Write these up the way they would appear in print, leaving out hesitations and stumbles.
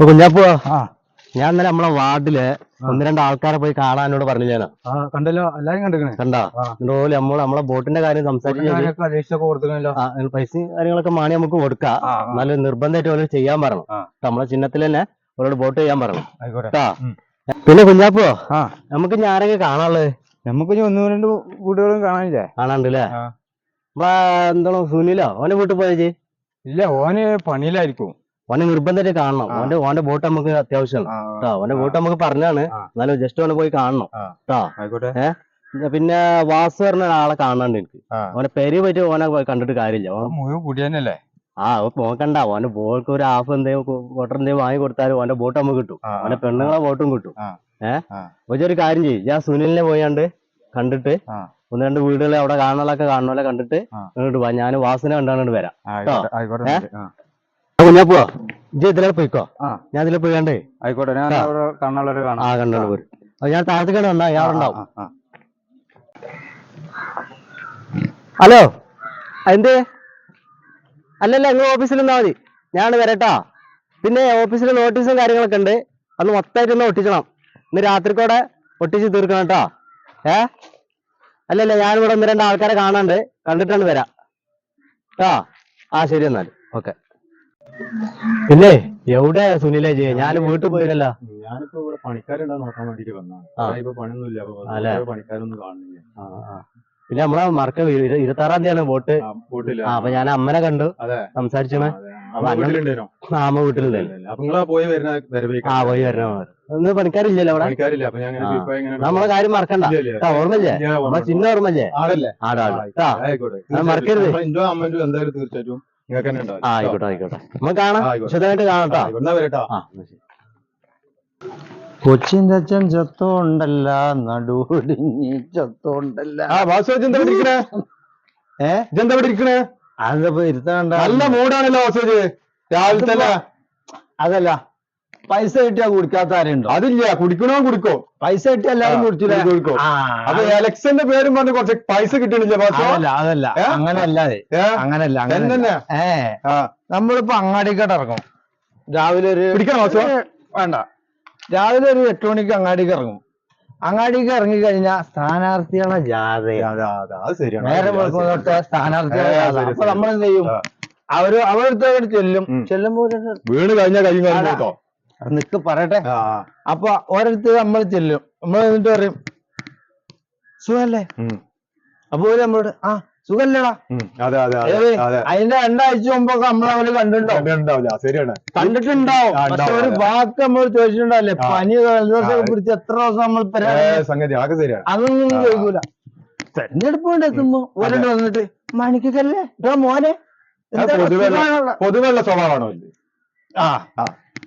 കുഞ്ഞാപ്പോ ആ ഞാൻ ഇന്നലെ നമ്മളെ വാർഡില് ഒന്ന് രണ്ട് ആൾക്കാരെ പോയി കാണാനോട് പറഞ്ഞു ഞാൻ. കണ്ടല്ലോ, എല്ലാരും കണ്ടിക്കണേ. കണ്ടാ അതുപോലെ നമ്മളെ ബോട്ടിന്റെ കാര്യം കൊടുക്കണല്ലോ. പൈസയും കാര്യങ്ങളൊക്കെ മാണി നമുക്ക് കൊടുക്കാം. എന്നാലും നിർബന്ധമായിട്ട് ഓരോ ചെയ്യാൻ പറഞ്ഞു. നമ്മളെ ചിഹ്നത്തിൽ തന്നെ അവരോട് വോട്ട് ചെയ്യാൻ പറഞ്ഞു. കേട്ടാ. പിന്നെ കുഞ്ഞാപ്പോ നമുക്ക് ഞാനൊക്കെ കാണാനുള്ളത് നമുക്ക് ഒന്ന് രണ്ട് വീടുകളും കാണാനില്ലേ? കാണാണ്ടല്ലേ. നമ്മളെ എന്താണ് സുനിലോ ഓന്റെ വീട്ടിൽ പോയേ? ഇല്ല, ഓന് പണിയിലായിരിക്കും. ഓനെ നിർബന്ധമായിട്ട് കാണണം. ഓന്റെ വോട്ട് നമുക്ക് അത്യാവശ്യമാണ് കേട്ടോ. ഓന്റെ വോട്ട് നമുക്ക് പറഞ്ഞാണ്. എന്നാലും ജസ്റ്റ് ഓനെ പോയി കാണണം കേട്ടോ. പിന്നെ വാസു പറഞ്ഞ ആളെ കാണാണ്ട് എനിക്ക്. ഓനെ പെരി പോയിട്ട് ഓനെ കണ്ടിട്ട് കാര്യമില്ല. മുഴുവൻ കുടിയനല്ലേ? നോക്കണ്ട. ഓന്റെ ബോൾക്ക് ഒരു ഹാഫ് എന്തേലും വോട്ടർ എന്തേലും വാങ്ങി കൊടുത്താലും ഓന്റെ വോട്ട് നമുക്ക് കിട്ടും. ഓന്റെ പെണ്ണുങ്ങളെ വോട്ടും കിട്ടും. ഒരു കാര്യം ചെയ്യും, ഞാൻ സുനിലിനെ പോയാണ്ട് കണ്ടിട്ട് ഒന്ന് രണ്ട് വീടുകൾ അവിടെ കാണാനൊക്കെ കണ്ടിട്ട് ഇങ്ങോട്ട് പോവാ. ഞാൻ വാസുനെ കണ്ടാണ്ട് വരാം. കുഞ്ഞാപ്പോ ഇജ്ജ് ഇതിലെ പോയിക്കോ, ഞാൻ ഇതിലെ പോയാണ്ടേ. ആയിക്കോട്ടെ, ഞാൻ കാണാനുള്ളവരെ കാണാം. കണ്ടോണ്ട് പോരും. ഞാൻ താഴത്തേക്കാണ് വന്നാ ഞാറുണ്ടാവും. ഹലോ, എന്ത്? അല്ലല്ല, നിങ്ങൾ ഓഫീസിൽ നിന്നാ മതി, ഞാൻ വരട്ടാ. പിന്നെ ഓഫീസിൽ നോട്ടീസും കാര്യങ്ങളൊക്കെ ഉണ്ട്, അന്ന് മൊത്തമായിട്ടൊന്ന് ഒട്ടിക്കണം. ഇന്ന് രാത്രിക്കൂടെ ഒട്ടിച്ച് തീർക്കണം കേട്ടോ. അല്ലല്ല, ഞാനിവിടെ ഒന്ന് രണ്ട് ആൾക്കാരെ കാണാണ്ട് കണ്ടിട്ടാണ് വരാം കേട്ടോ. ശരി എന്നാൽ ഓക്കെ. പിന്നെ എവിടെ സുനിലേ ചെയ്യ? ഞാൻ വീട്ടിൽ പോയില്ലല്ലോ. ഞാനിപ്പോ ഇവിടെ പണിക്കാരുണ്ടോ നോക്കാൻ വേണ്ടിട്ട് വന്നതാണ്. പണിയൊന്നുമില്ല, പണിക്കാരൊന്നും കാണുന്നില്ല. പിന്നെ നമ്മളെ മറക്ക 26-ാം തീയതിയാണ് വോട്ട്. അപ്പൊ ഞാൻ അമ്മനെ കണ്ടു, സംസാരിച്ചേ. അമ്മ വീട്ടിലുണ്ടായിരുന്നു. പോയി വരണ ഒന്ന് പണിക്കാരില്ലല്ലോ അവിടെ. നമ്മളെ കാര്യം മറക്കണ്ട. ഓർമ്മല്ലേ? നമ്മളെ ചിഹ്ന ഓർമ്മല്ലേ? മറക്കരുത്. തീർച്ചയായിട്ടും ആയിക്കോട്ടെ നമുക്ക് കാണാം, വിശദമായിട്ട് കാണാട്ടോ. കൊച്ചിന്റെ അച്ഛൻ ചത്തോണ്ടല്ല, നടുവൊടിഞ്ഞി ചത്തോണ്ടല്ല. വാസുജെന്താ ഇരിക്കണേ? അതിപ്പോ ഇരുത്തണ്ട. നല്ല മൂടാണല്ലോ വാസുജ് രാവിലെ തന്നെ. അതല്ല, പൈസ കിട്ടിയാ കുടിക്കാത്ത ആരുണ്ടോ? അതില്ല, കുടിക്കണോ കുടിക്കോ. പൈസ കിട്ടിയ എല്ലാരും കുടിച്ചില്ല. അപ്പൊ എലക്ഷന്റെ പേരും പറഞ്ഞ് കുറച്ച് പൈസ കിട്ടണില്ല. അതല്ല അങ്ങനെയല്ലാതെ, അങ്ങനല്ല അങ്ങനെ. നമ്മളിപ്പോ അങ്ങാടിക്കട്ട് ഇറങ്ങും രാവിലെ ഒരു വേണ്ട, രാവിലെ ഒരു 8 മണിക്ക് അങ്ങാടിക്ക് ഇറങ്ങും. അങ്ങാടിക്ക് ഇറങ്ങി കഴിഞ്ഞാൽ സ്ഥാനാർത്ഥികളെ ജാഥ. നേരെ തൊട്ട് സ്ഥാനാർത്ഥികളെ ജാഥ. അപ്പൊ നമ്മളെന്ത് ചെയ്യും? അവരടുത്ത് ചെല്ലുമ്പോ വീണ് കഴിഞ്ഞ കഴിഞ്ഞോ നിക്ക് പറയട്ടെ. അപ്പൊ ഓരോരുത്തർ നമ്മൾ ചെല്ലും. നമ്മൾ എന്നിട്ട് പറയും സുഖല്ലേ? അപ്പൊ നമ്മളോട് സുഖല്ലടാ. അതിന്റെ 2 ആഴ്ച മുമ്പൊക്കെ നമ്മളവര് കണ്ടിട്ടുണ്ടാവും. പക്ഷെ ഒരു വാക്ക് നമ്മൾ ചോദിച്ചിട്ടുണ്ടാവില്ലേ? പനി പിടിച്ച് എത്ര ദിവസം നമ്മൾ അതൊന്നും ചോദിക്കൂല. തെരഞ്ഞെടുപ്പ് കൊണ്ട് എത്തുമ്പോ ഓരോട് വന്നിട്ട് മാണിക്കല്ലേ മോനെ, പൊതുവെള്ള സ്വഭാവമാണോ?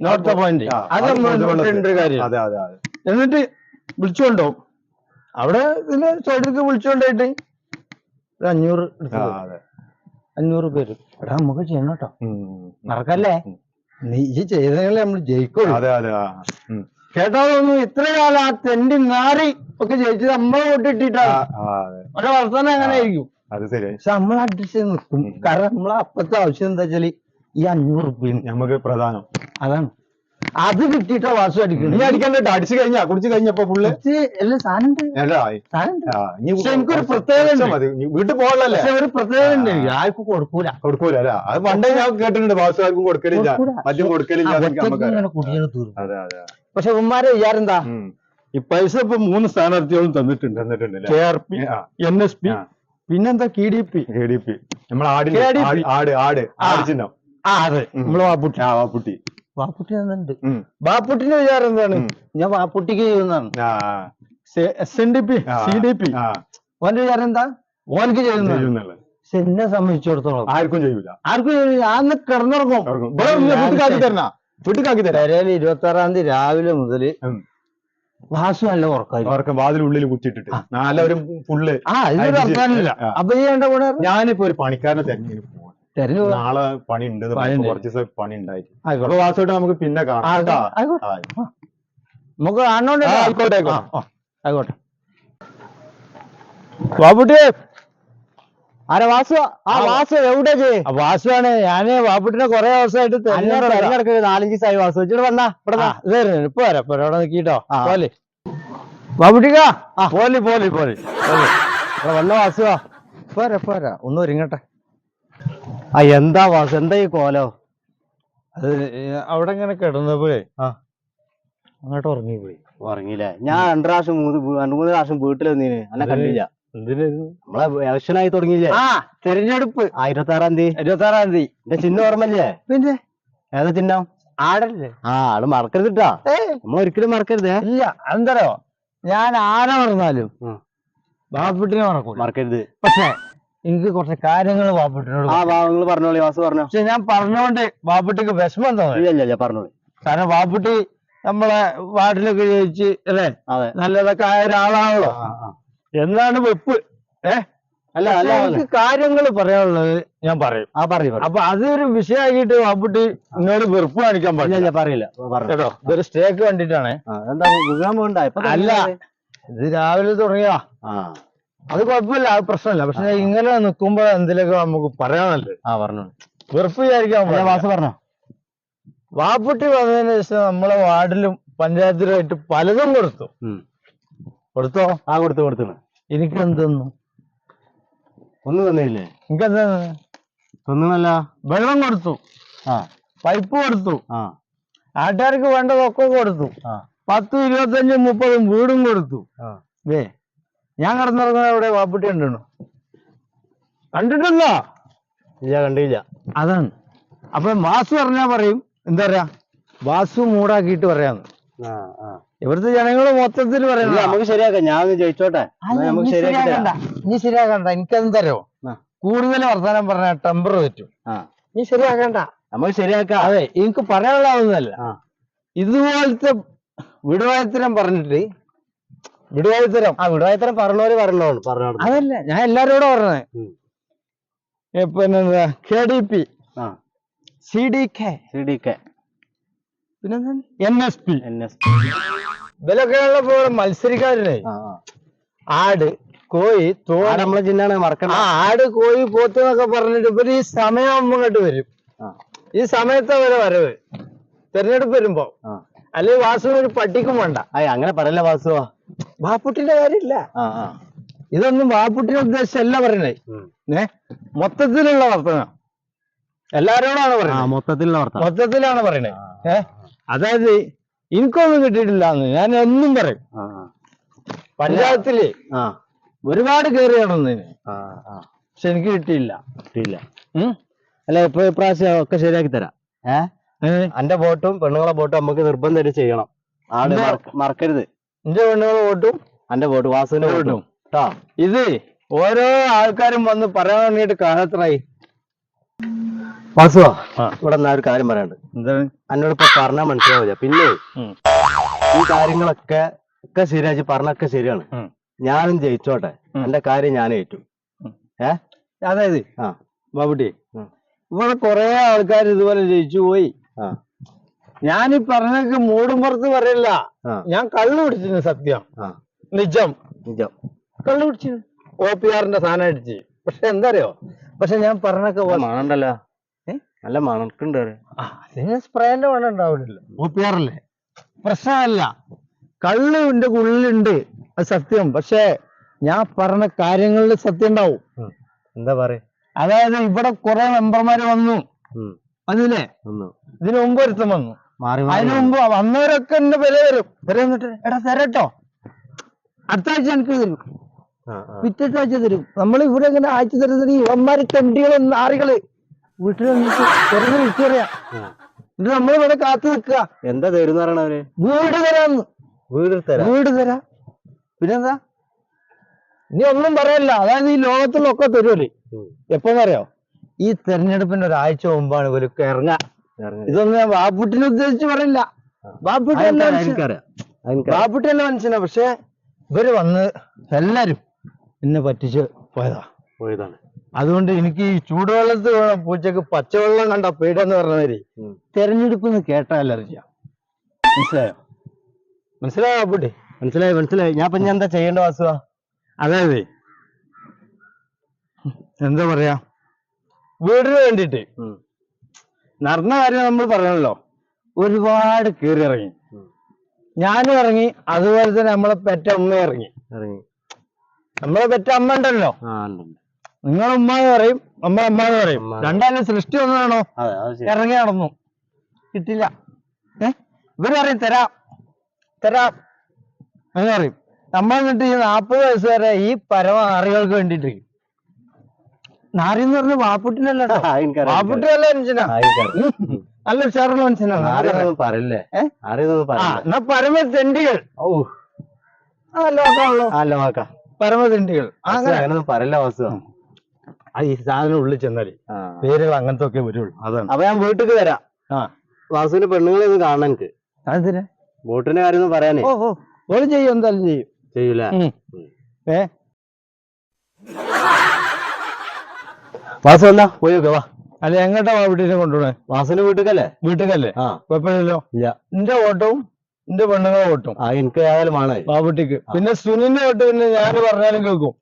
Not the point. അത് നമ്മൾ കാര്യം. എന്നിട്ട് വിളിച്ചുകൊണ്ടോ അവിടെ ഇതിന്റെ സൈഡിലേക്ക് വിളിച്ചുകൊണ്ടായിട്ട് 500 പേര്. എടാ നമുക്ക് ചെയ്യണം കേട്ടോ, നടക്കല്ലേ? നീ ചെയ്തെങ്കിലേ നമ്മൾ ജയിക്കുള്ളൂ. കേട്ടോളൊന്നും ഇത്ര കാലം ആ തെണ്ടി നാറി ഒക്കെ ജയിച്ചത് നമ്മളെ വോട്ടിട്ടിട്ടാണ്. പക്ഷെ വർത്തമാനം അങ്ങനെ ആയിരിക്കും. പക്ഷെ നമ്മൾ അഡ്ജസ്റ്റ് ചെയ്ത് നിൽക്കും. കാരണം നമ്മളെ അപ്പത്തെ ആവശ്യം എന്താ വെച്ചാല് ഈ 500 റുപ്യ നമുക്ക് പ്രധാനം. അതാണ്. അത് കിട്ടിയിട്ടാ വാസു അടിക്കണം. നീ അടിക്കണ്ട, അടിച്ചു കഴിഞ്ഞാ കുടിച്ചു കഴിഞ്ഞപ്പോ ഫുള്ള് എല്ലാം സാധനം. എനിക്കൊരു പ്രത്യേകത വീട്ടിൽ പോകണല്ലേ? ഒരു പ്രത്യേകത ഉണ്ട്, ആർക്കും കൊടുക്കൂല. അല്ല അത് പണ്ടേ ഞാൻ കേട്ടിട്ടുണ്ട്. വാസു ആർക്കും കൊടുക്കലില്ല, മദ്യം കൊടുക്കലില്ല. പക്ഷെ ഉമ്മാരെ വിചാരെന്താ? ഈ പൈസ ഇപ്പൊ 3 സ്ഥാനാർത്ഥികളും തന്നിട്ടുണ്ട്. KRP, NSP, പിന്നെന്താ KDP. നമ്മളെ ചിഹ്നം. അതെ, നമ്മള് വാപ്പുട്ടി തന്നിട്ടുണ്ട്. വാപ്പുട്ടിന്റെ വിചാരം എന്താണ്? ഞാൻ വാപ്പുട്ടിക്ക് ചെയ്യുന്നതാണ്. SNDP, CDP ഓന്റെ വിചാരം എന്താ? ഓനക്ക് ചെയ്യുന്നത്. പക്ഷെ എന്നെ സംബന്ധിച്ചിടത്തോളം ആർക്കും ചെയ്യൂല. ഞാൻ കിടന്നുറങ്ങും. വീട്ടിലാക്കി തരാം. 26-ാം തീയതി രാവിലെ മുതല് വാസു നല്ല ഉറക്കം, വാതിലുള്ളിൽ കുത്തിയിട്ടിട്ട് എല്ലാവരും ഫുള്ള്. അപ്പൊ ചെയ്യേണ്ട കൂടെ ഞാനിപ്പോ ഒരു പണിക്കാരനെ തെരഞ്ഞു നാളെ പണി ഉണ്ട്, കുറച്ച് ദിവസം പണി ഉണ്ടായിട്ട്. അപ്പൊ വാസോട്ട് നമുക്ക് പിന്നെ കാണാം. നമുക്ക് കാണോണ്ട്. ആയിക്കോട്ടെ. ആയിക്കോട്ടെ. ബാബുട്ടി ആരെ വാസു? ആ വാസു എവിടെ വാസുവാണ്. ഞാന് ബാപ്പുട്ടിനെ കൊറേ ദിവസമായിട്ട് തെരഞ്ഞെടുക്ക് 4-5 ദിവസമായി വാസു വെച്ചിട്ട് വന്നാ ഇവിടെ ഇപ്പൊ വരാം. ഇപ്പൊ അവിടെ നിക്കീട്ടോ. പോലെ ബാബുട്ടിക്ക പോലെ പോലെ പോലെ വന്ന വാസുവാ. പോരാ പോരാ, ഒന്ന് ഒരുങ്ങട്ടെ. എന്താ വാസു, എന്താ ഈ കോലോ? അത് അവിടെ ഇങ്ങനെ കിടന്നപ്പോഴേ അങ്ങോട്ട് ഉറങ്ങിപ്പോയി. ഉറങ്ങിയില്ലേ? ഞാൻ 2-3 പ്രാവശ്യം വീട്ടിൽ വന്നീന്, അന്നെ കണ്ടില്ല. നമ്മളെ ഇലക്ഷനായി തുടങ്ങിയില്ലേ? തെരഞ്ഞെടുപ്പ് 26-ാം തീയതി. 26-ാം തീയതി. എന്റെ ചിഹ്നം ഓർമ്മല്ലേ? പിന്നെ ഏതാ ചിഹ്നം? ആടല്ലേ? ആള് മറക്കരുതിട്ടാ, നമ്മൾ ഒരിക്കലും മറക്കരുതേ. ഇല്ല, എന്തറിയോ, ഞാൻ ആന പറഞ്ഞാലും ബാപ്പുട്ടിനെ മറക്കരുത്. പക്ഷേ എനിക്ക് കുറച്ച് കാര്യങ്ങൾ ബാപ്പുട്ടിനോട് നിങ്ങൾ പറഞ്ഞോളി വാസു, പറഞ്ഞോ. പക്ഷെ ഞാൻ പറഞ്ഞോണ്ട് ബാപ്പുട്ടിക്ക് വിഷമം തോന്നി. ഇല്ല പറഞ്ഞോളി. കാരണം ബാപ്പുട്ടി നമ്മളെ വാർഡിലൊക്കെ ജയിച്ച് അല്ലേ, നല്ലതൊക്കെ ആയ ഒരാളാണല്ലോ. എന്താണ് വെപ്പ്? അല്ല എനിക്ക് കാര്യങ്ങൾ പറയാനുള്ളത് ഞാൻ പറയും. അപ്പൊ അതൊരു വിഷയമാക്കിയിട്ട് ബാപ്പുട്ടി ഇന്നോട് വെറുപ്പ് കാണിക്കാൻ പറയില്ല കേട്ടോ. ഇതൊരു സ്റ്റേക്ക് കണ്ടിട്ടാണ്. അല്ല, ഇത് രാവിലെ തുടങ്ങിയാ അത് കുഴപ്പമില്ല, അത് പ്രശ്നമില്ല. പക്ഷെ ഇങ്ങനെ നിക്കുമ്പോ എന്തിലൊക്കെ നമുക്ക് പറയാനല്ലേ. പറഞ്ഞു. വെറുപ്പ് വിചാരിക്കാൻ വാസു പറഞ്ഞോ. വാപ്പുട്ടി വന്നതിന് ശേഷം നമ്മളെ വാർഡിലും പഞ്ചായത്തിലുമായിട്ട് പലതും കൊടുത്തോ? കൊടുത്തു. എനിക്കെന്തെന്നു ഒന്നും തന്നില്ലേ? എനിക്കെന്താ ഒന്നുമല്ല. വെള്ളം കൊടുത്തു, പൈപ്പ് കൊടുത്തു, നാട്ടുകാർക്ക് വേണ്ടതൊക്കെ കൊടുത്തു, 10, 25, 30 വീടും കൊടുത്തു. ഞാൻ കിടന്നിറങ്ങുന്ന അവിടെ വാപ്പുട്ടി കണ്ടിട്ടുണ്ടോ? കണ്ടിട്ടില്ല. കണ്ടില്ല. അതാണ്. അപ്പൊ വാസു പറഞ്ഞാ പറയും, എന്താ പറയാ, വാസു മൂടാക്കിയിട്ട് പറയാന്ന്. ഇവിടുത്തെ ജനങ്ങള് മൊത്തത്തിൽ പറയുന്നത് നമുക്ക് ശരിയാക്കാം. ഞാൻ ജയിച്ചോട്ടെ. നീ ശരിയാക്കണ്ട. എനിക്കെന്തരോ കൂടുതൽ വർത്താനം പറഞ്ഞ ടെമ്പർ പറ്റും. നീ ശരിയാക്കണ്ട, നമുക്ക് ശരിയാക്കാം. അതെ, എനിക്ക് പറയാനുള്ളതൊന്നുമല്ല. ഇതുപോലത്തെ വിടുവായത്തരം പറഞ്ഞിട്ട് വിടുവായത്തരം പറഞ്ഞോളൂ. അതല്ല ഞാൻ എല്ലാരോടും പറഞ്ഞേ. പിന്നെന്താ KDP, CDK, പിന്നെന്താ NSP ഇവരൊക്കെ ഉള്ളപ്പോ മത്സരിക്കാരനെ ആട്, കോഴി, തോട്, നമ്മളെ ജിന്നാണ് മറക്കണം. ആട്, കോഴി, പോത്ത് എന്നൊക്കെ പറഞ്ഞിട്ട് ഇവര് ഈ സമയം ഇങ്ങോട്ട് വരും. ഈ സമയത്ത് അവരെ വരവ് തെരഞ്ഞെടുപ്പ് വരുമ്പോ. അല്ലെങ്കിൽ വാസുവിന് ഒരു പട്ടിക്കും വേണ്ട. അങ്ങനെ പറയല്ല വാസുവാ, ബാപ്പുട്ടിന്റെ കാര്യമില്ല. ഇതൊന്നും ബാപ്പുട്ടിനെ ഉദ്ദേശിച്ചല്ല പറയണേ. മൊത്തത്തിലുള്ള വർത്തമാനം എല്ലാരോടാണ് പറയുന്നത്. മൊത്തത്തിലാണ് പറയണേ. അതായത് എനിക്കൊന്നും കിട്ടിയിട്ടില്ല എന്ന് ഞാൻ എന്നും പറയും. പഞ്ചായത്തില് ഒരുപാട് കയറി നടന്നതിന്, പക്ഷെ എനിക്ക് കിട്ടിയില്ല. അല്ല, ഇപ്പൊ ഇപ്രാവശ്യം ഒക്കെ ശരിയാക്കി തരാം. എന്റെ വോട്ടും പെണ്ണുങ്ങളെ വോട്ടും നമുക്ക് നിർബന്ധം ചെയ്യണം. മറക്കരുത്. എന്റെ പെണ്ണുങ്ങളെ വോട്ടും എന്റെ വോട്ട്, വാസുവിന്റെ വോട്ടും. ഇത് ഓരോ ആൾക്കാരും വന്ന് പറയാൻ വേണ്ടിട്ട് കാലത്രായി. വാസുവാ, ഇവിടെ ഒരു കാര്യം പറയാനുണ്ട്. എന്താണ്? എന്നോട് ഇപ്പൊ പറഞ്ഞാൽ മനസ്സിലാവില്ല. പിന്നെ ഈ കാര്യങ്ങളൊക്കെ ശരിയാക്കി പറഞ്ഞൊക്കെ ശരിയാണ്. ഞാനും ജയിച്ചോട്ടെ, എന്റെ കാര്യം ഞാൻ ഏറ്റു. അതായത് ബാബുട്ടി, ഇവിടെ കൊറേ ആൾക്കാർ ഇതുപോലെ ജയിച്ചു പോയി. ഞാനീ പറഞ്ഞൊക്കെ മൂടും പുറത്ത് പറയില്ല. ഞാൻ കള്ളു പിടിച്ചിരുന്നു. സത്യം, നിജം കള്ളു പിടിച്ചു. OPR-ന്റെ സാധനം അടിച്ച്. പക്ഷെ എന്താ അറിയോ, പക്ഷെ ഞാൻ പറഞ്ഞൊക്കെ മണണ്ടല്ലോ, നല്ല മണക്കുണ്ട്. സ്പ്രേന്റെ മണം ഉണ്ടാവില്ലല്ലോ. OPR-ല്ലേ, പ്രശ്നമല്ല. കള്ള് എന്റെ ഉള്ളിലുണ്ട്, അത് സത്യം. പക്ഷെ ഞാൻ പറഞ്ഞ കാര്യങ്ങളിൽ സത്യം ഉണ്ടാവും. എന്താ പറയാ? അതായത് ഇവിടെ കുറെ മെമ്പർമാര് വന്നു, വന്നില്ലേ? ഇതിനു മുമ്പ് ഒരുത്തം വന്നു. അതിനു മുമ്പ് വന്നവരൊക്കെ എന്റെ വില വന്നിട്ട് എടാ തരട്ടോ, അടുത്ത ആഴ്ച എനിക്ക് തരും, പിറ്റത്തെ ആഴ്ച തരും. നമ്മൾ ഇവിടെ ഇങ്ങനെ ആഴ്ച തരുന്നത് ഇവന്മാര് തെണ്ടികളും നാറികള് വീട്ടിൽ വന്നിട്ട് ചെറുത് വിളിച്ചു പറയാ. ഇത് നമ്മളിവിടെ കാത്തു നിൽക്കുക. എന്താ തരുന്ന പറയണവര്? വീട് തരാന്ന്. വീട് തരാം. പിന്നെന്താ, ഇനി ഒന്നും പറയല്ല. അതായത് ഈ ലോകത്തിലൊക്കെ തരുമല്ലേ. എപ്പോന്നറിയോ, ഈ തെരഞ്ഞെടുപ്പിന്റെ ഒരാഴ്ച മുമ്പാണ് ഇവർക്ക് ഇറങ്ങാ. ഇതൊന്നും ഞാൻ ബാപ്പുട്ടിനെ ഉദ്ദേശിച്ച് പറയില്ല. ബാപ്പുട്ടി അല്ല മനുഷ്യനാ. പക്ഷെ ഇവര് വന്ന് എല്ലാരും എന്നെ പറ്റിച്ച് പോയതാണ്. അതുകൊണ്ട് എനിക്ക് ഈ ചൂടുവെള്ളത്തിൽ വേണം പൂച്ചക്ക് പച്ചവെള്ളം കണ്ട പേടെന്ന് പറഞ്ഞവര് തെരഞ്ഞെടുപ്പ് കേട്ടാൽ അറിയാം. മനസ്സിലായോ ബാപ്പുട്ടി? മനസ്സിലായി. ഞാൻ പിന്നെ എന്താ ചെയ്യേണ്ട വാസുവാ? അതായത് എന്താ പറയാ, വീടിന് വേണ്ടിട്ട് നടന്ന കാര്യം നമ്മൾ പറയണല്ലോ. ഒരുപാട് കീറി ഇറങ്ങി, ഞാനും ഇറങ്ങി, അതുപോലെ തന്നെ നമ്മളെ പെറ്റ അമ്മ ഇറങ്ങി. നമ്മളെ പെറ്റ അമ്മ ഉണ്ടല്ലോ, നിങ്ങളെ ഉമ്മ എന്ന് പറയും, അമ്മ അമ്മ എന്ന് പറയും. രണ്ടാലും സൃഷ്ടി ഒന്നാണോ, ഇറങ്ങി നടന്നു, കിട്ടില്ല. ഇവര് പറയും തരാം തരാം എന്ന് പറയും. നമ്മൾ എന്നിട്ട് ഈ 40 വയസ്സ് വരെ ഈ പരമ നാറികൾക്ക് വേണ്ടിട്ട്, നാറി എന്ന് പറഞ്ഞ വാപ്പുട്ടിനല്ല, വാപ്പുട്ടിനല്ല മനുഷ്യനാ, നല്ല ഉഷാറുള്ള മനുഷ്യനാണ്. എന്നാ പരമതെണ്ടികൾ, പരമതെണ്ടികൾ പറയല്ല വാസു. ഈ സാധനം ഉള്ളിൽ ചെന്നാല് പേരുകൾ അങ്ങനത്തെ ഒക്കെ വരുള്ളൂ. അതാണ്. അപ്പൊ ഞാൻ വീട്ടിക്ക് വരാം. വാസുവിന്റെ പെണ്ണുങ്ങളെ ഒന്ന് കാണാൻ എനിക്ക്. അതിന് ബോട്ടിന്റെ കാര്യം ഒന്നും പറയാനേ. ഓള് ചെയ്യും, എന്തായാലും ചെയ്യും. ചെയ്യൂല. വാസു എന്നാ പോയി നോക്ക. വാ. അല്ല എങ്ങോട്ടാ വീട്ടിനെ കൊണ്ടുപോണേ? വാസുവിന്റെ വീട്ടിക്കല്ലേ? വീട്ടിക്കല്ലേ? കുഴപ്പമില്ലല്ലോ. ഇല്ല, എന്റെ ഓട്ടവും എന്റെ പെണ്ണുങ്ങളെ ഓട്ടും എനിക്ക് ഏതായാലും ആണ് ബാബുട്ടിക്ക്. പിന്നെ സുനിന്റെ ഓട്ട് പിന്നെ ഞാൻ പറഞ്ഞാലും കേൾക്കും.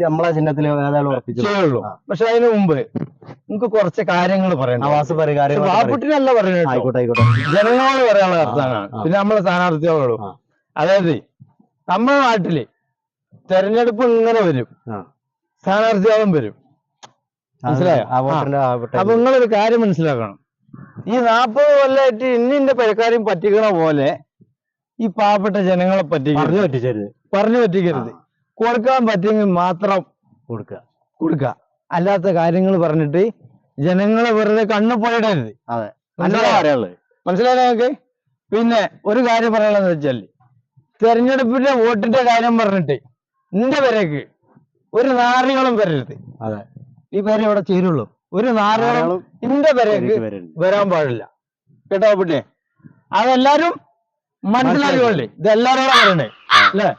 നമ്മളെ ചിഹ്നത്തിൽ ഏതായാലും ചെയ്യുള്ളൂ. പക്ഷെ അതിന് മുമ്പ് നമുക്ക് കുറച്ച് കാര്യങ്ങൾ പറയണം. വാസു പറയും. ബാബുട്ടിനല്ല പറയുന്നത്, ആയിക്കോട്ടെ ആയിക്കോട്ടെ. ജനങ്ങളോട് പറയാനുള്ള അർത്ഥമാണ്. പിന്നെ നമ്മളെ സ്ഥാനാർത്ഥികളോടും. അതായത് നമ്മുടെ നാട്ടില് തെരഞ്ഞെടുപ്പ് ഇങ്ങനെ വരും, സ്ഥാനാർത്ഥികളും വരും, മനസ്സിലായോ? അപ്പൊ നിങ്ങളൊരു കാര്യം മനസ്സിലാക്കണം. ഈ 40 കൊല്ലമായിട്ട് ഇന്നിന്റെ പഴക്കാരെയും പറ്റിക്കണ പോലെ ഈ പാവപ്പെട്ട ജനങ്ങളെ പറഞ്ഞു പറ്റിക്കരുത്. കൊടുക്കാൻ പറ്റിയെങ്കിൽ മാത്രം കൊടുക്കുക. അല്ലാത്ത കാര്യങ്ങൾ പറഞ്ഞിട്ട് ജനങ്ങളെ വെറുതെ കണ്ണു പോയിടരുത്. മനസ്സിലായോ നിങ്ങൾക്ക്? പിന്നെ ഒരു കാര്യം പറയാനുള്ളത് വെച്ചാൽ, തെരഞ്ഞെടുപ്പിന്റെ വോട്ടിന്റെ കാര്യം പറഞ്ഞിട്ട് നിന്റെ പേരേക്ക് ഒരു നാറികളും വരരുത്. ഈ പേരെ ഇവിടെ ചേരുള്ളൂ. ഒരു നാറികളും ഇന്റെ പേരേക്ക് വരാൻ പാടില്ല, കേട്ടോ പിന്നെ. അതെല്ലാരും മനസ്സിലാക്കിക്കൊള്ളേ. ഇതെല്ലാരോടും പറയണേ അല്ലേ?